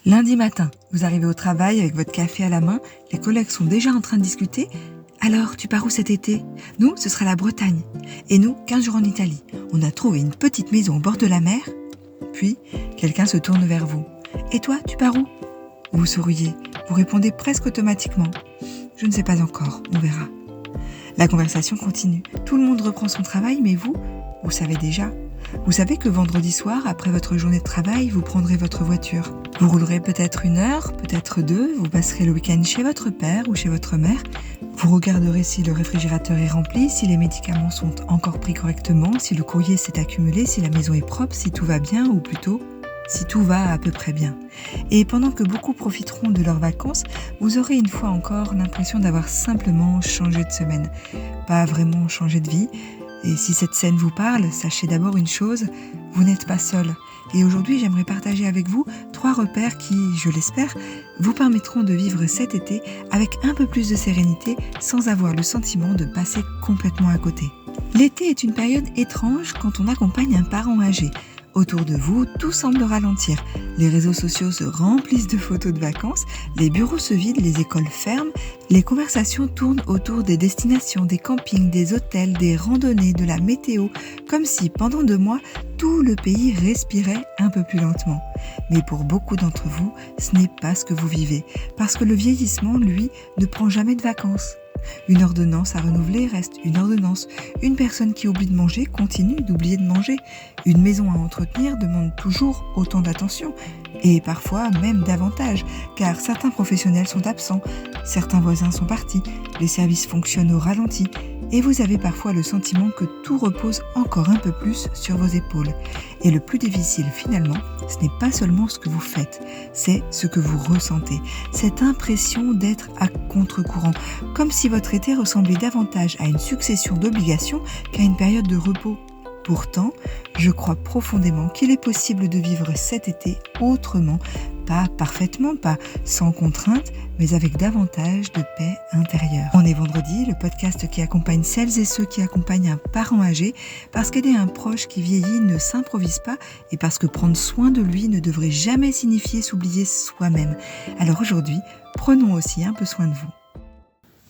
Lundi matin, vous arrivez au travail avec votre café à la main, les collègues sont déjà en train de discuter. Alors, tu pars où cet été? Nous, ce sera la Bretagne. Et nous, 15 jours en Italie. On a trouvé une petite maison au bord de la mer. Puis, quelqu'un se tourne vers vous. Et toi, tu pars où? Vous souriez. Vous répondez presque automatiquement. Je ne sais pas encore, on verra. La conversation continue. Tout le monde reprend son travail, mais vous savez déjà. Vous savez que vendredi soir, après votre journée de travail, vous prendrez votre voiture. Vous roulerez peut-être 1 heure, peut-être 2, vous passerez le week-end chez votre père ou chez votre mère. Vous regarderez si le réfrigérateur est rempli, si les médicaments sont encore pris correctement, si le courrier s'est accumulé, si la maison est propre, si tout va bien ou plutôt si tout va à peu près bien. Et pendant que beaucoup profiteront de leurs vacances, vous aurez une fois encore l'impression d'avoir simplement changé de semaine. Pas vraiment changé de vie. Et si cette scène vous parle, sachez d'abord une chose, vous n'êtes pas seul. Et aujourd'hui, j'aimerais partager avec vous 3 repères qui, je l'espère, vous permettront de vivre cet été avec un peu plus de sérénité sans avoir le sentiment de passer complètement à côté. L'été est une période étrange quand on accompagne un parent âgé. Autour de vous, tout semble ralentir. Les réseaux sociaux se remplissent de photos de vacances, les bureaux se vident, les écoles ferment, les conversations tournent autour des destinations, des campings, des hôtels, des randonnées, de la météo, comme si pendant 2 mois, tout le pays respirait un peu plus lentement. Mais pour beaucoup d'entre vous, ce n'est pas ce que vous vivez, parce que le vieillissement, lui, ne prend jamais de vacances. Une ordonnance à renouveler reste une ordonnance. Une personne qui oublie de manger continue d'oublier de manger. Une maison à entretenir demande toujours autant d'attention, et parfois même davantage, car certains professionnels sont absents, certains voisins sont partis, les services fonctionnent au ralenti, et vous avez parfois le sentiment que tout repose encore un peu plus sur vos épaules. Et le plus difficile finalement, ce n'est pas seulement ce que vous faites, c'est ce que vous ressentez. Cette impression d'être à contre-courant, comme si votre été ressemblait davantage à une succession d'obligations qu'à une période de repos. Pourtant, je crois profondément qu'il est possible de vivre cet été autrement, pas parfaitement, pas sans contrainte, mais avec davantage de paix intérieure. On est vendredi, le podcast qui accompagne celles et ceux qui accompagnent un parent âgé, parce qu'aider un proche qui vieillit ne s'improvise pas et parce que prendre soin de lui ne devrait jamais signifier s'oublier soi-même. Alors aujourd'hui, prenons aussi un peu soin de vous.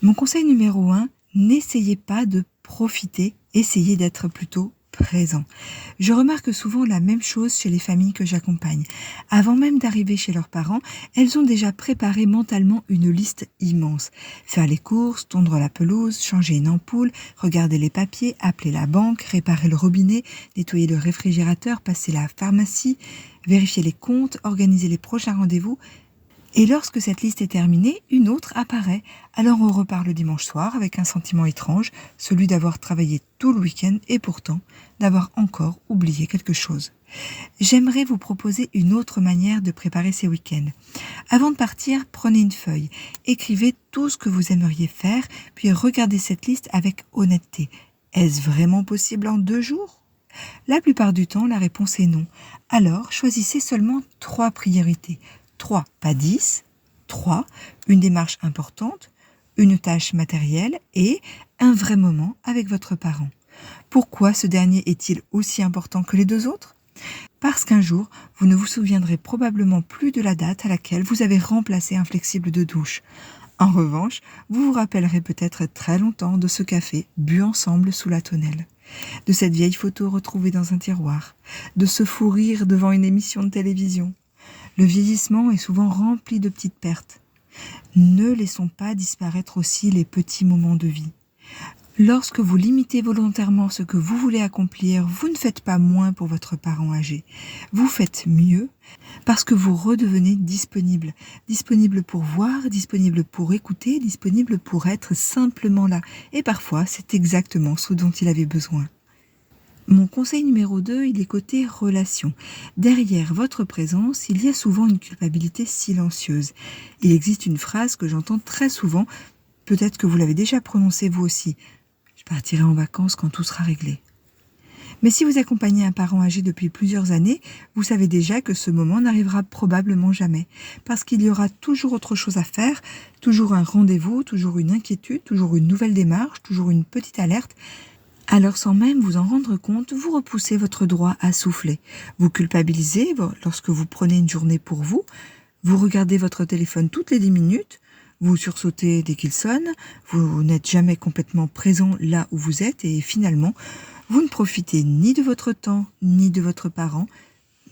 Mon conseil numéro 1, n'essayez pas de profiter, essayez d'être plutôt présent. Je remarque souvent la même chose chez les familles que j'accompagne. Avant même d'arriver chez leurs parents, elles ont déjà préparé mentalement une liste immense. Faire les courses, tondre la pelouse, changer une ampoule, regarder les papiers, appeler la banque, réparer le robinet, nettoyer le réfrigérateur, passer la pharmacie, vérifier les comptes, organiser les prochains rendez-vous. Et lorsque cette liste est terminée, une autre apparaît. Alors on repart le dimanche soir avec un sentiment étrange, celui d'avoir travaillé tout le week-end et pourtant d'avoir encore oublié quelque chose. J'aimerais vous proposer une autre manière de préparer ces week-ends. Avant de partir, prenez une feuille, écrivez tout ce que vous aimeriez faire, puis regardez cette liste avec honnêteté. Est-ce vraiment possible en 2 jours ? La plupart du temps, la réponse est non. Alors, choisissez seulement 3 priorités. 3, pas 10, 3, une démarche importante, une tâche matérielle et un vrai moment avec votre parent. Pourquoi ce dernier est-il aussi important que les 2 autres ? Parce qu'un jour, vous ne vous souviendrez probablement plus de la date à laquelle vous avez remplacé un flexible de douche. En revanche, vous vous rappellerez peut-être très longtemps de ce café bu ensemble sous la tonnelle, de cette vieille photo retrouvée dans un tiroir, de ce fou rire devant une émission de télévision. Le vieillissement est souvent rempli de petites pertes. Ne laissons pas disparaître aussi les petits moments de vie. Lorsque vous limitez volontairement ce que vous voulez accomplir, vous ne faites pas moins pour votre parent âgé. Vous faites mieux parce que vous redevenez disponible. Disponible pour voir, disponible pour écouter, disponible pour être simplement là. Et parfois, c'est exactement ce dont il avait besoin. Mon conseil numéro 2, il est côté relation. Derrière votre présence, il y a souvent une culpabilité silencieuse. Il existe une phrase que j'entends très souvent, peut-être que vous l'avez déjà prononcée vous aussi. Je partirai en vacances quand tout sera réglé. Mais si vous accompagnez un parent âgé depuis plusieurs années, vous savez déjà que ce moment n'arrivera probablement jamais. Parce qu'il y aura toujours autre chose à faire, toujours un rendez-vous, toujours une inquiétude, toujours une nouvelle démarche, toujours une petite alerte. Alors sans même vous en rendre compte, vous repoussez votre droit à souffler. Vous culpabilisez lorsque vous prenez une journée pour vous. Vous regardez votre téléphone toutes les 10 minutes, vous sursautez dès qu'il sonne, vous n'êtes jamais complètement présent là où vous êtes et finalement, vous ne profitez ni de votre temps, ni de votre parent,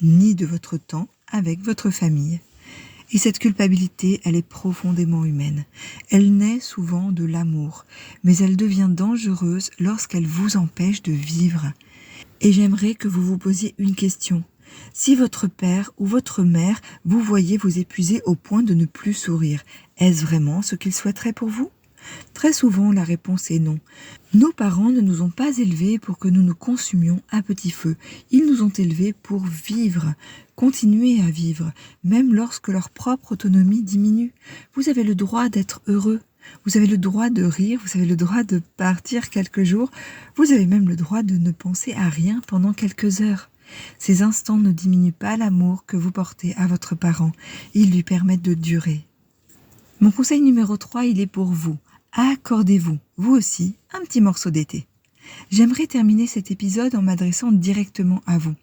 ni de votre temps avec votre famille. Et cette culpabilité, elle est profondément humaine. Elle naît souvent de l'amour, mais elle devient dangereuse lorsqu'elle vous empêche de vivre. Et j'aimerais que vous vous posiez une question. Si votre père ou votre mère vous voyait vous épuiser au point de ne plus sourire, est-ce vraiment ce qu'ils souhaiteraient pour vous ? Très souvent, la réponse est non. Nos parents ne nous ont pas élevés pour que nous nous consumions à petit feu. Ils nous ont élevés pour vivre, continuer à vivre, même lorsque leur propre autonomie diminue. Vous avez le droit d'être heureux. Vous avez le droit de rire, vous avez le droit de partir quelques jours. Vous avez même le droit de ne penser à rien pendant quelques heures. Ces instants ne diminuent pas l'amour que vous portez à votre parent. Ils lui permettent de durer. Mon conseil numéro 3, il est pour vous. Accordez-vous, vous aussi, un petit morceau d'été. J'aimerais terminer cet épisode en m'adressant directement à vous.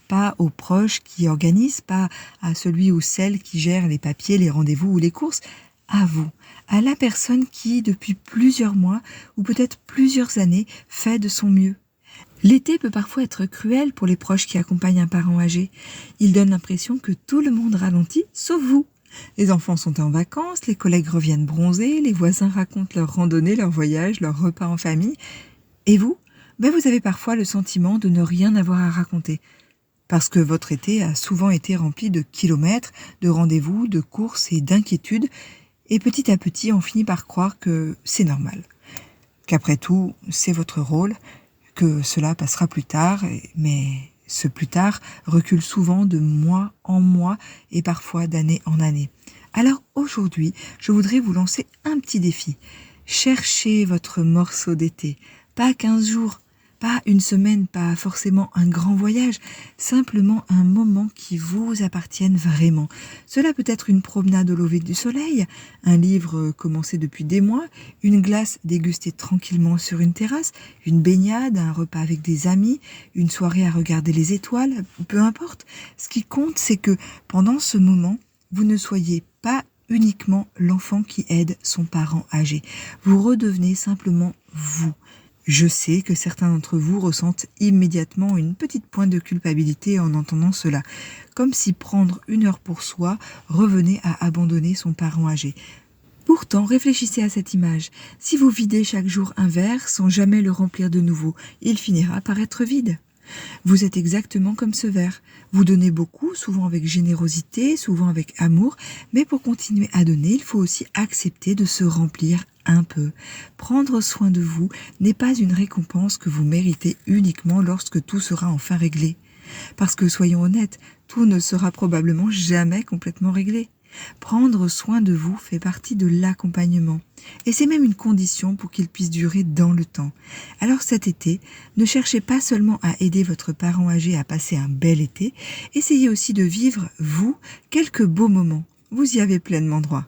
Pas aux proches qui organisent, pas à celui ou celle qui gère les papiers, les rendez-vous ou les courses. À vous, à la personne qui, depuis plusieurs mois ou peut-être plusieurs années, fait de son mieux. L'été peut parfois être cruel pour les proches qui accompagnent un parent âgé. Il donne l'impression que tout le monde ralentit, sauf vous. Les enfants sont en vacances, les collègues reviennent bronzés, les voisins racontent leurs randonnées, leurs voyages, leurs repas en famille. Et vous ? Vous avez parfois le sentiment de ne rien avoir à raconter. Parce que votre été a souvent été rempli de kilomètres, de rendez-vous, de courses et d'inquiétudes. Et petit à petit, on finit par croire que c'est normal. Qu'après tout, c'est votre rôle, que cela passera plus tard, mais ce plus tard recule souvent de mois en mois et parfois d'année en année. Alors aujourd'hui, je voudrais vous lancer un petit défi. Cherchez votre morceau d'été. Pas 15 jours, pas une semaine, pas forcément un grand voyage, simplement un moment qui vous appartienne vraiment. Cela peut être une promenade au lever du soleil, un livre commencé depuis des mois, une glace dégustée tranquillement sur une terrasse, une baignade, un repas avec des amis, une soirée à regarder les étoiles, peu importe. Ce qui compte, c'est que pendant ce moment, vous ne soyez pas uniquement l'enfant qui aide son parent âgé. Vous redevenez simplement vous. Je sais que certains d'entre vous ressentent immédiatement une petite pointe de culpabilité en entendant cela, comme si prendre une heure pour soi revenait à abandonner son parent âgé. Pourtant, réfléchissez à cette image. Si vous videz chaque jour un verre sans jamais le remplir de nouveau, il finira par être vide. Vous êtes exactement comme ce verre. Vous donnez beaucoup, souvent avec générosité, souvent avec amour, mais pour continuer à donner, il faut aussi accepter de se remplir un peu. Prendre soin de vous n'est pas une récompense que vous méritez uniquement lorsque tout sera enfin réglé. Parce que, soyons honnêtes, tout ne sera probablement jamais complètement réglé. Prendre soin de vous fait partie de l'accompagnement. Et c'est même une condition pour qu'il puisse durer dans le temps. Alors cet été, ne cherchez pas seulement à aider votre parent âgé à passer un bel été, essayez aussi de vivre, vous, quelques beaux moments. Vous y avez pleinement droit.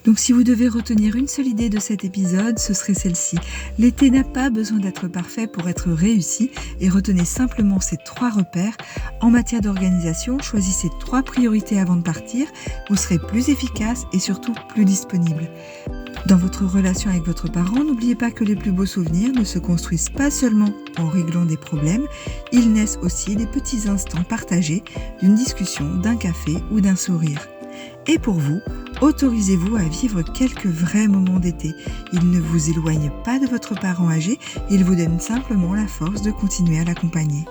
Donc si vous devez retenir une seule idée de cet épisode, ce serait celle-ci. L'été n'a pas besoin d'être parfait pour être réussi et retenez simplement ces 3 repères. En matière d'organisation, choisissez 3 priorités avant de partir, vous serez plus efficace et surtout plus disponible. Dans votre relation avec votre parent, n'oubliez pas que les plus beaux souvenirs ne se construisent pas seulement en réglant des problèmes, ils naissent aussi des petits instants partagés, d'une discussion, d'un café ou d'un sourire. Et pour vous, autorisez-vous à vivre quelques vrais moments d'été. Ils ne vous éloignent pas de votre parent âgé, ils vous donnent simplement la force de continuer à l'accompagner.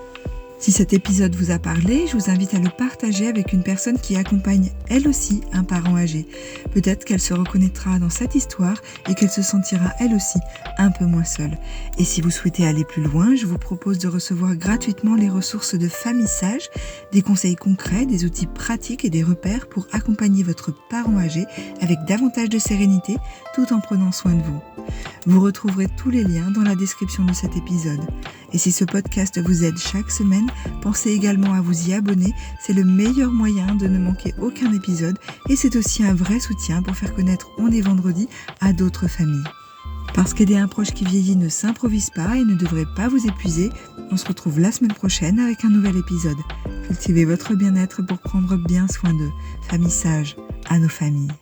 Si cet épisode vous a parlé, je vous invite à le partager avec une personne qui accompagne elle aussi un parent âgé. Peut-être qu'elle se reconnaîtra dans cette histoire et qu'elle se sentira elle aussi un peu moins seule. Et si vous souhaitez aller plus loin, je vous propose de recevoir gratuitement les ressources de Famille Sage, des conseils concrets, des outils pratiques et des repères pour accompagner votre parent âgé avec davantage de sérénité tout en prenant soin de vous. Vous retrouverez tous les liens dans la description de cet épisode. Et si ce podcast vous aide chaque semaine, pensez également à vous y abonner, c'est le meilleur moyen de ne manquer aucun épisode et c'est aussi un vrai soutien pour faire connaître On est vendredi à d'autres familles. Parce qu'aider un proche qui vieillit ne s'improvise pas et ne devrait pas vous épuiser, on se retrouve la semaine prochaine avec un nouvel épisode. Cultivez votre bien-être pour prendre bien soin d'eux. Famille sage, à nos familles.